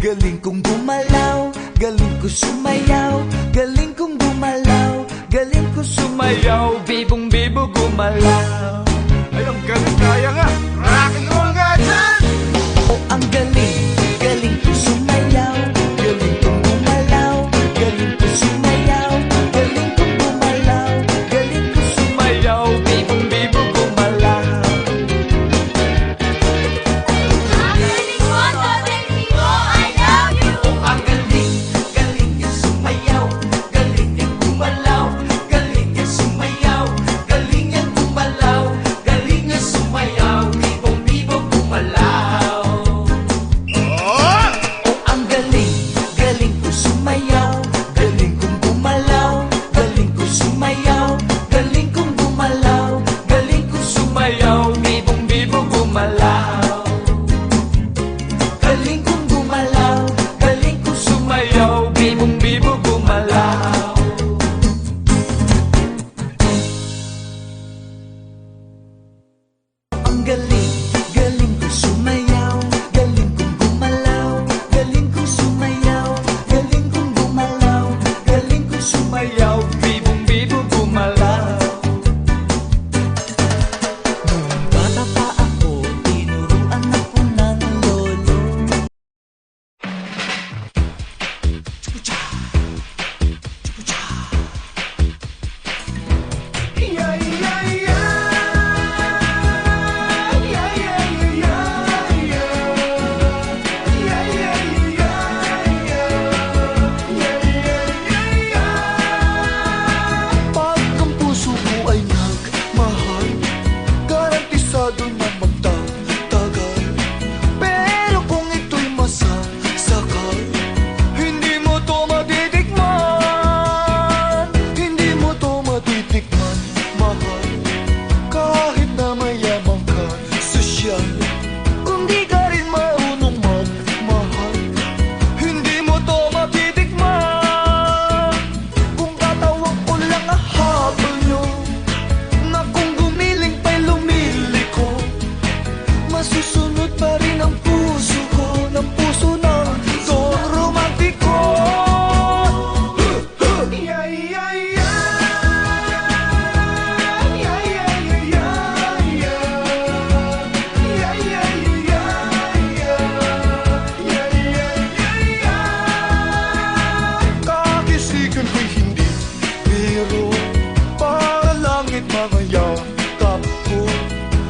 galing kong gumalaw, galing ko sumayaw, galing kong gumalaw, galing ko sumayaw, bibong bibo gumalaw. Ay, ang galing, kaya nga. Rock and roll nga dyan. Oh, ang galing, galing ko sumayaw, galing kong gumalaw, galing ko sumayaw, galing kong gumalaw, galing ko sumayaw, bibong bibo gumalaw. Ang galing mo, galing mo, I love you. Ang galing, galing ka sumayaw, galing ka gumalaw, galing ka sumayaw, galing ka gumalaw, galing ka sumayaw, bibong bibo gumalaw. Oh! Ang galing, galing ko sumayaw, galing kong gumalaw, galing ko sumayaw, galing kong gumalaw, galing ko sumayaw, bibong bibo gumalaw. Galing kong gumalaw, galing ko sumayaw, bibong bibo gumalaw. Ang galing, galing ko sumayaw, galing kong gumalaw, galing ko sumayaw, galing kong gumalaw, galing ko sumayaw, bibong bibo gumalaw. Nung bata pa ako, tinuruan ako ng lolo. Yeah, yeah, yeah. Yeah, yeah, yeah, yeah. Yeah, yeah, yeah, yeah. Yeah, yeah, yeah. Pag ang puso mo ay nagmahal, garantisado na magtatagal. Pero kung ito'y masasakal, hindi mo to matitikman. Hindi mo to matitikman, mahal. Kahit na mayaman ka, sosyal, kung di ka rin marunong magmahal, hindi mo to matitikman. Kung katawang ko lang ang habol nyo, na kung gumiling pa'y lumiliko, masusunod pa rin ang puso ko, ng puso ng Don Romantiko. Yeah, yeah, yeah. Yeah, yeah, yeah, yeah. Yeah, yeah, yeah, yeah. Yeah, yeah, yeah. Kakisigan ko'y hindi biro, para langit mga yakap ko.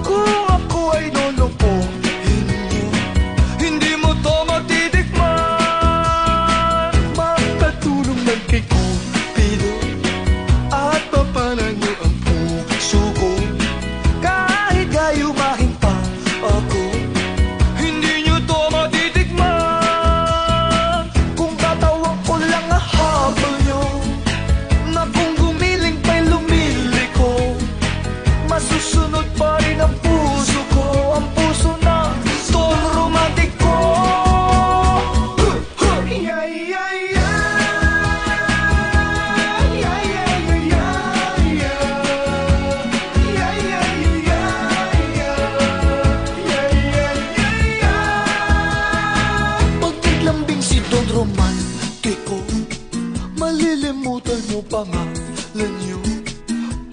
Kung ako ay lolokohin mo, hindi mo to matitikman. Magpatulong lang kay Cupido at papanan niyo ang puso ko. Kahit gayumahin pa ako, hindi niyo to matitikman. Kung katawang ko lang ang habol niyo, na kung gumiling pa'y lumiliko, masusunod pa rin ang puso ko, ang puso na Don Romantiko. Yeah, yeah, yeah. Yeah, yeah, yeah, yeah. Yeah, yeah, yeah, yeah. Yeah, yeah, yeah. Pag naglambing si Don Romantiko, malilimutan mo pangalan niyo.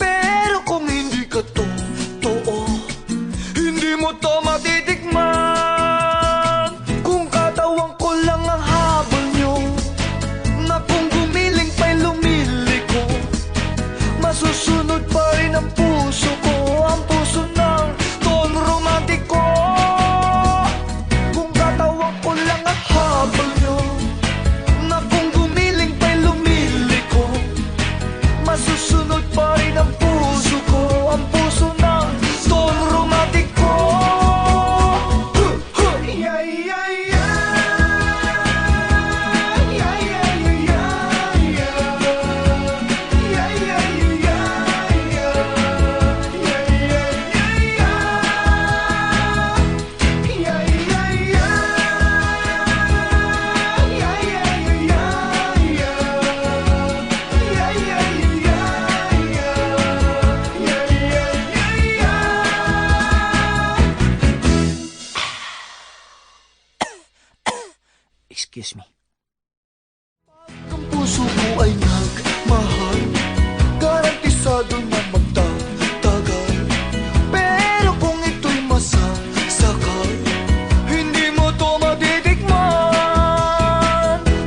Pero kung hindi ka totoo, hindi mo to matitikman. Kung katawang ko lang ang habol niyo, na kung gumiling pa'y lumiliko, masusunod pa rin ang puso ko, ang puso ng Don Romantiko. Kung katawang ko lang ang habol niyo, na kung gumiling pa'y lumiliko, Excuse me. Ang puso mo ay nagmahal, garantisado na magtatagal. Pero kung ito'y masasakal, hindi mo to matitikman.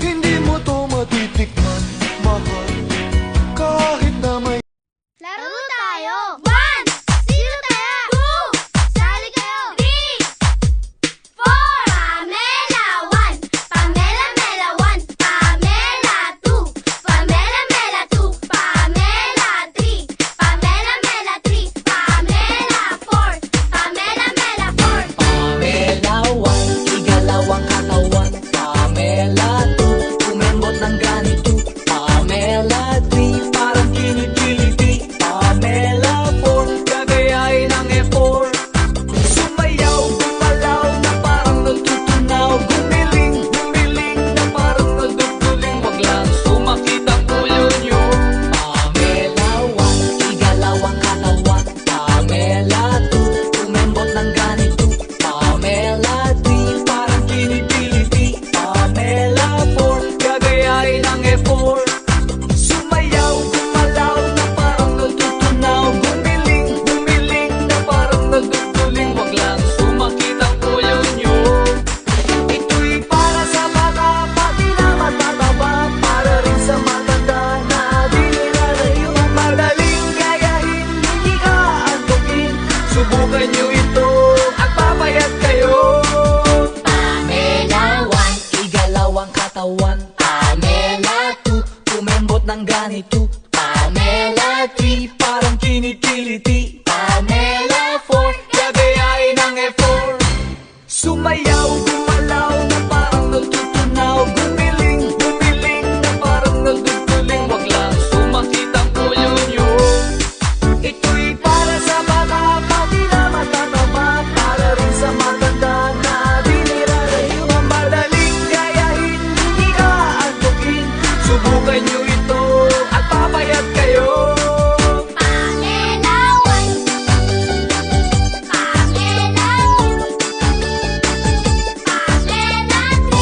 Hindi mo to matitikman, mahal. Kahit na may Laro tayo! 1! Sino tayo? 2! Sali kayo! 3! 4! Pamela 1! Pamela Mela 1! Pamela 2! Pamela Mela 2! Pamela 3! Pamela Mela 3! Pamela 4! Pamela Mela 4! Pamela 1, igalawang katawan. Pamela 2, tumembot ng ganito. Pamela 3, parang kinikiliti. Pamela 4, gagayain ng effort. Sumayaw, gumalaw na parang natutunaw. Gumiling, gumiling na parang naduduling. Wag lang sumakit ang ulo nyo. Pamela 1, igalawang katawan. Pamela 2, tumembot ng ganito. Pamela 3, parang kinikiliti. Pamela 4, gagayain ng effort. Sumayaw, gumalaw na parang natutunaw. Gumiling, gumiling na parang naduduling. Wag lang sumakit ang ulo nyo. Ito'y para sa bata, pati na matataba. Para rin sa matanda na di nilalayo. Madaling gayahin, hindi ka antukin. Subukan nyo ito at papayat kayo. Pamela 1, igalawang katawan. Pamela 2, tumembot ng ganito. Pamela 3, parang kinikiliti. Pamela 4, gagayain ng effort. Sumayaw, gumalaw na parang natutunaw. Gumiling, gumiling na parang naduduling. Wag lang sumakit ang ulo nyo. Ito'y para sa bata, pati na matataba. Para rin sa matanda na di nilalayo. Madaling gayahin, hindi ka antukin. Subukan nyo ito at papayat kayo. Pamela 1! Pamela 2! Pamela 3!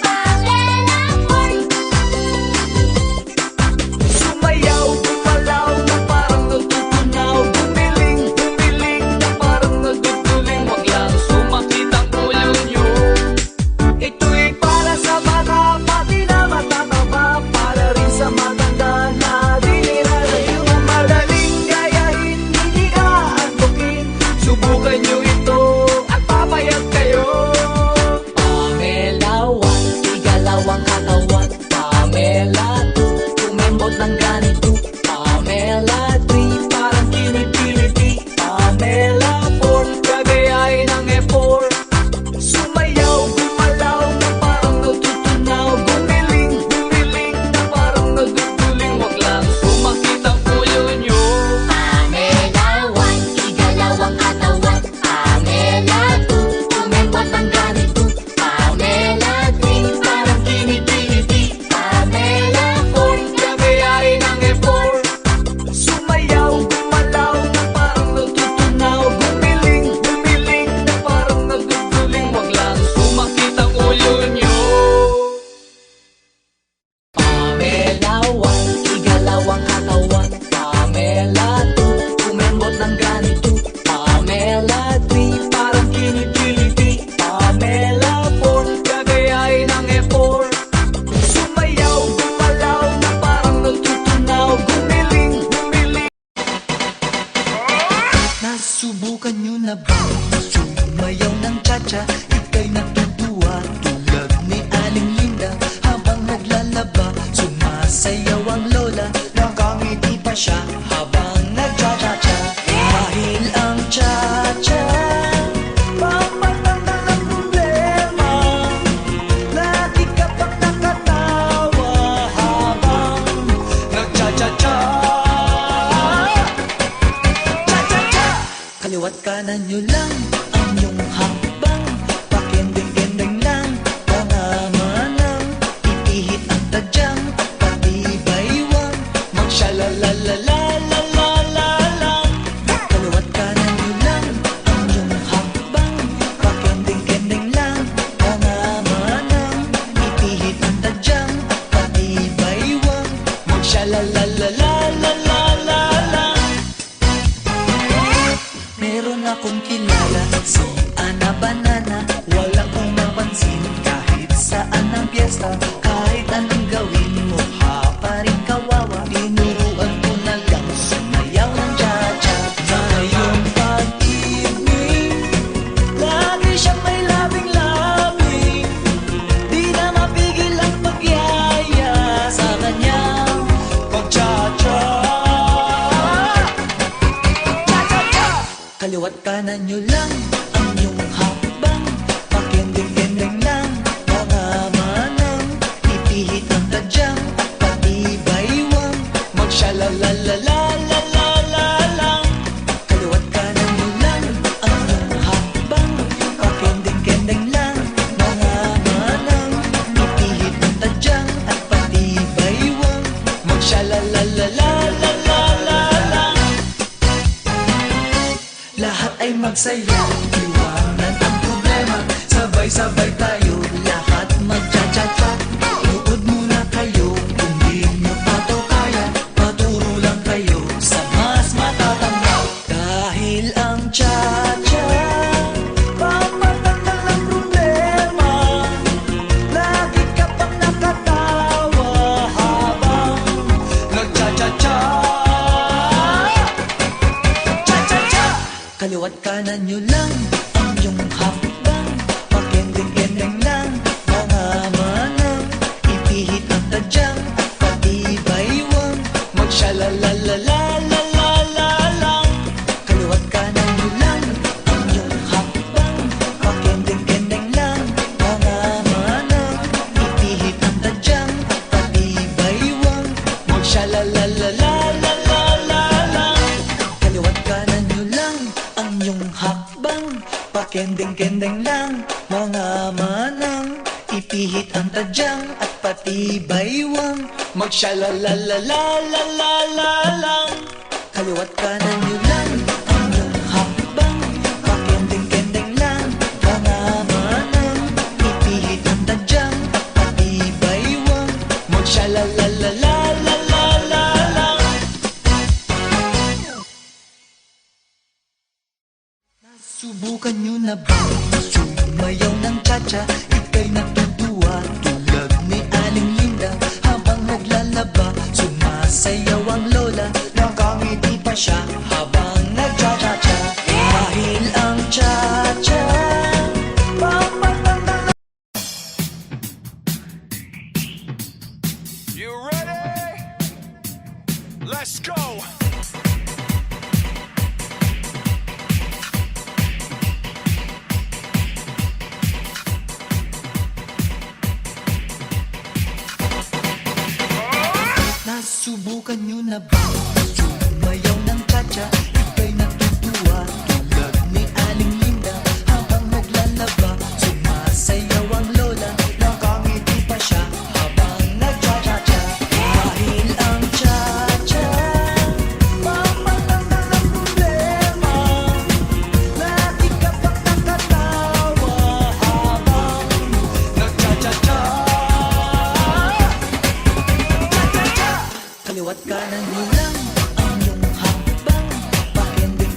Pamela 4! Sumayaw, gumalaw na parang natutunaw. Gumiling, gumiling na parang naduduling. Wag lang sumakit ang ulo nyo. Ito'y para sa bata, pati na matataba. Para rin sa matanda na di nilalayo. Madaling gayahin, hindi ka antukin. Subukan nyo ito at papayat kayo. Pamela 1, igalawang katawan. Pamela 2, tumembot ng ganito. Pamela 3, parang kinikiliti. Pamela 4, gagayain ng effort. Sumayaw, gumalaw na parang natutunaw. Gumiling, gumiling na parang naduduling. Wag lang sumakit ang ulo nyo. Pamela 1, igalawang katawan. Pamela 2, tumembot ng ganito. Pamela 3, Parang kinikiliti. Pamela 4, gagayain ng effort. Sumayaw, gumalaw na parang natutunaw. Gumiling, gumiling na parang naduduling. Wag lang sumakit ang ulo nyo. Pamela 1, igalawang katawan. Pamela 2, tumembot ng ganito. Pamela 3, parang kinikiliti. Pamela 4, gagayain ng effort. Sumayaw, gumalaw na parang natutunaw. Gumiling, gumiling. Nasubukan nyo na ba sumayaw ng cha-cha? Ika'y natutuwa tulad ni Aling Linda. Habang naglalaba, sumasayaw ang lola. Nakangiti pa siya habang nagcha-cha-cha. Dahil ang cha-cha pampatanggal ng problema. Lagi ka pang nakatawa habang nagcha-cha-cha. Cha-cha-cha! Kaliwat kanan nyo lang ang iyong hakbang. Pakending-kending lang, pangamanang ipihit ang tadyang, pati baywang magshalalalalalala. Kaliwat kanan nyo lang ang iyong hakbang. Pakending-kending lang, pangamanang piyesta. Kahit anong gawin, mukha pa rin kawawa. Tinuruan ko na lang sumayaw ng cha-cha. Ngayong pag-ibig, lagi siyang may labing-labing. Di na mapigil ang pagyaya sa kanyang pag-cha-cha. Cha-cha-cha! Kaliwat kanan nyo lang ang iyong hakbang. Pakending-kending lang mga manang. Ipihit ang tadyang at pati baywang. Magsya-la-la-la-la-la-la-lang. Kaliwat kanan nyo lang ang iyong hakbang. Pakending-kending lang mga manang. Ipihit ang tadyang at pati baywang. Magsya-la-la-la-la-la-la-lang. Lahat ay magsaya, iwanan ang problema. Sabay-sabay tayo, lahat magcha-cha-cha. Tuod muna kayo, kung di nyo pa to kaya. Maturo lang kayo sa mas matatanda. Dahil ang cha-cha, pampatanggal ang problema. Lagi ka pang nakatawa habang nagcha-cha-cha. Cha-cha-cha! Kaliwat kanan nyo lang ang iyong hakbang. Pakending-kending lang mga manang. Ipihit ang tadyang at pati baywang. Magsya-la-la-la-la-la-la-lang. Kaliwat kanan nyo lang ang iyong hakbang. Pakending-kending lang mga manang. Ipihit ang tadyang at pati baywang. Magsya-la-la-la-la-la-la-lang. Kaliwat kanan nyo lang ang iyong hakbang. Pakending-kending lang mga manang. Ipihit ang tadyang at pati baywang. Magsya-la-la-la-la-la-la-lang. Kaliwat kanan nyo lang ang iyong hakbang. Pakending-kending lang mga manang. Ipihit ang tadyang at pati baywang. Magsya-la-la-la-la-la-la-lang. Subukan nyo na ba sumayaw ng cha-cha? Ika'y natutuwa tulad ni Aling Linda. Habang naglalaba, sumasayaw ang lola. Nakangiti pa siya habang nagcha-cha-cha. Dahil ang cha-cha, pampatanggal. You ready? Let's go! Nasubukan nyo na ba sumayaw ng cha-cha? Ika'y natutuwa tulad ni Aling Linda. Habang naglalaba, sumasayaw ang lola. Nakangiti pa siya habang nagcha-cha-cha. Dahil ang cha-cha, pampatanggal ang problema. Lagi ka pang nakatawa habang nagcha-cha-cha. Kaliwat kanan nyo lang ang iyong hakbang. Pakending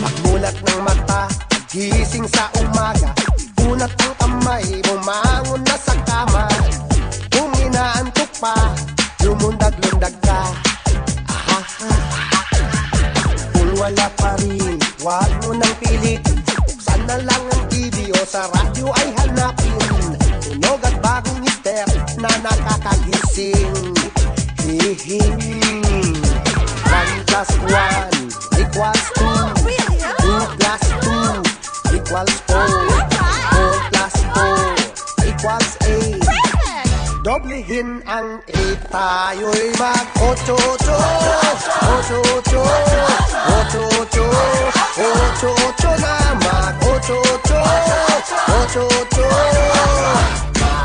Magmulat ng mata, gising sa umaga, unat ang kamay, bumangon na sa kama. Kung inaantok pa, lumundag-lundag ka. Kung wala pa rin, wag mo nang pilit. Buksan na lang ang TV o sa radyo ay hanapin. Tunog at bagong mister na nakakagising. Hihing 1 plus 1 equals 2. 2 plus 2 equals 4. 4 plus 4 equals 8. Doblehin ang 8, tayo'y mag-8-8. 8-8 8-8 8-8 na mag-8-8. 8-8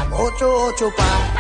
mag-8-8 pa.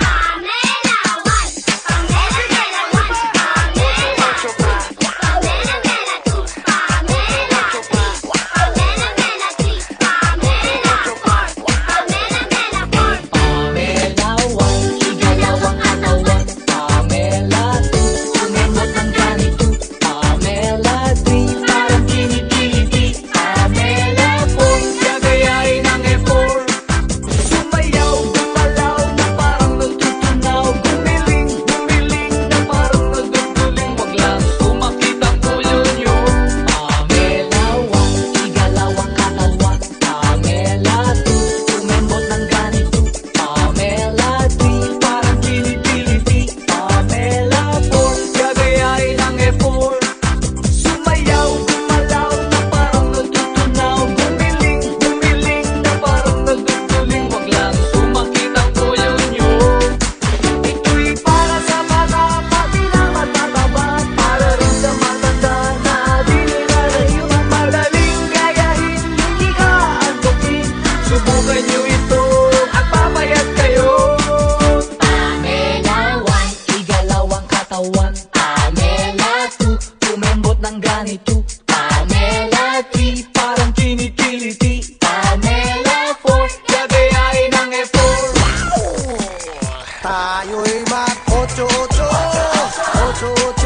Pamela 2, tumembot ng ganito. Pamela 3, parang chini-chili-tea. Pamela 4, gagayain ng F4. Tayo'y mag-8-8. 8-8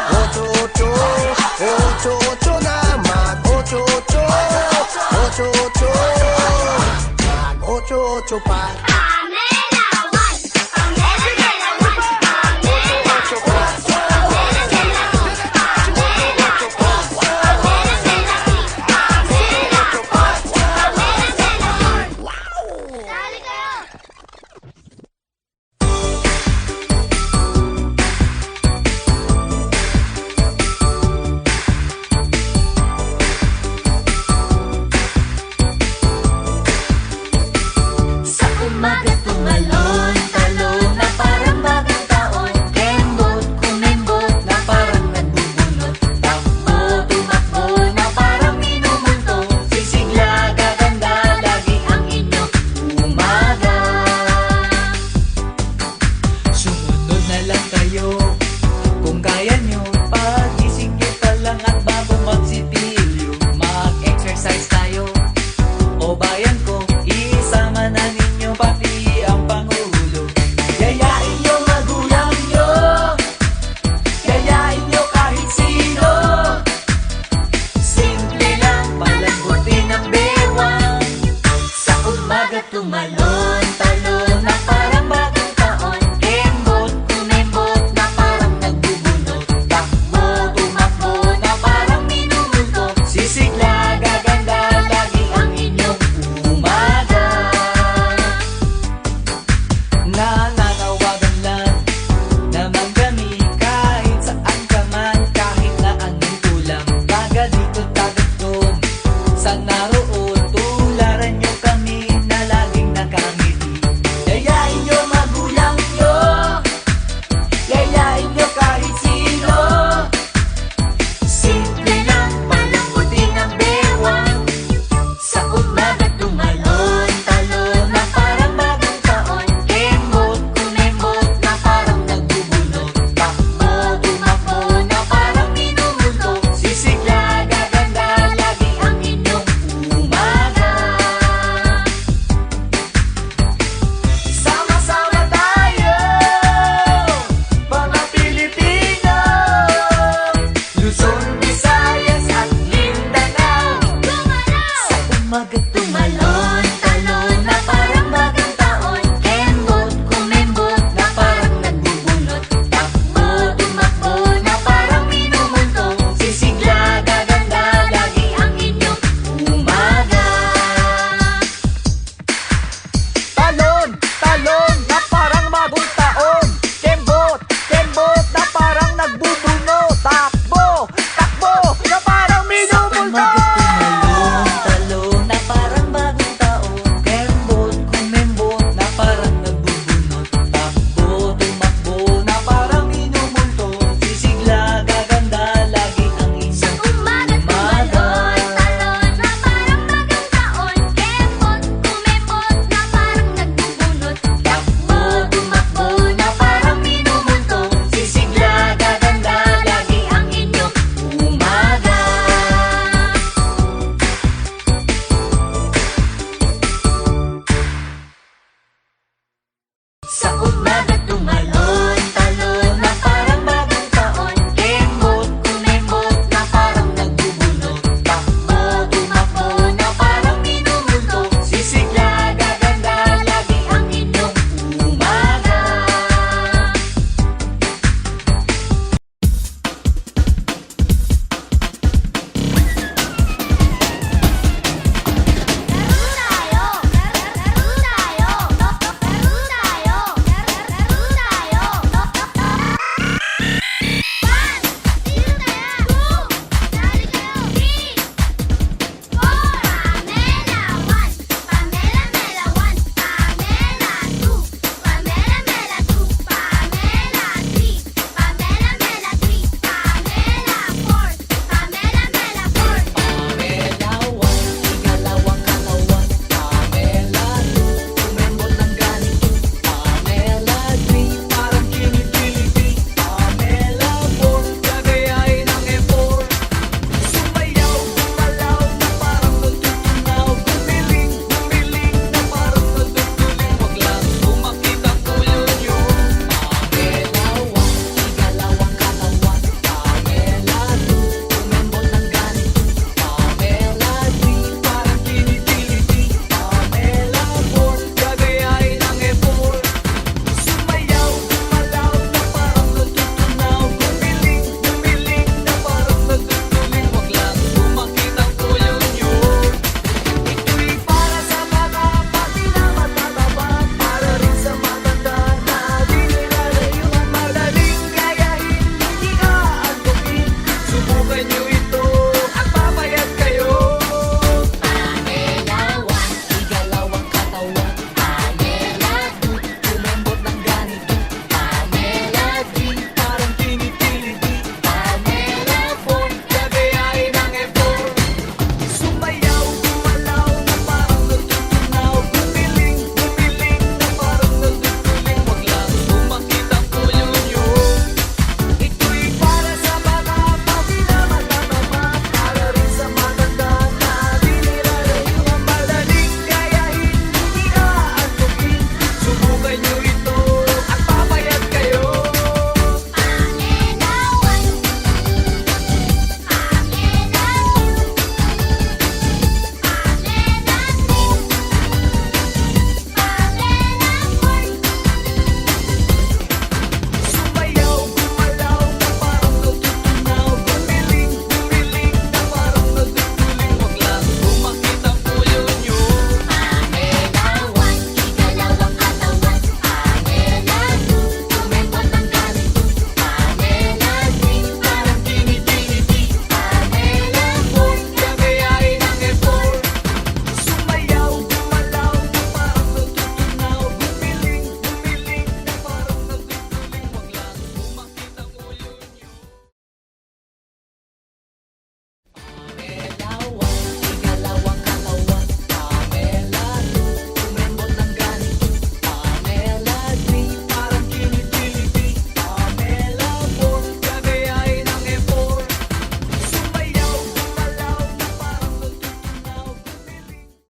8-8 8-8 na mag-8-8. 8-8 mag-8-8 pa.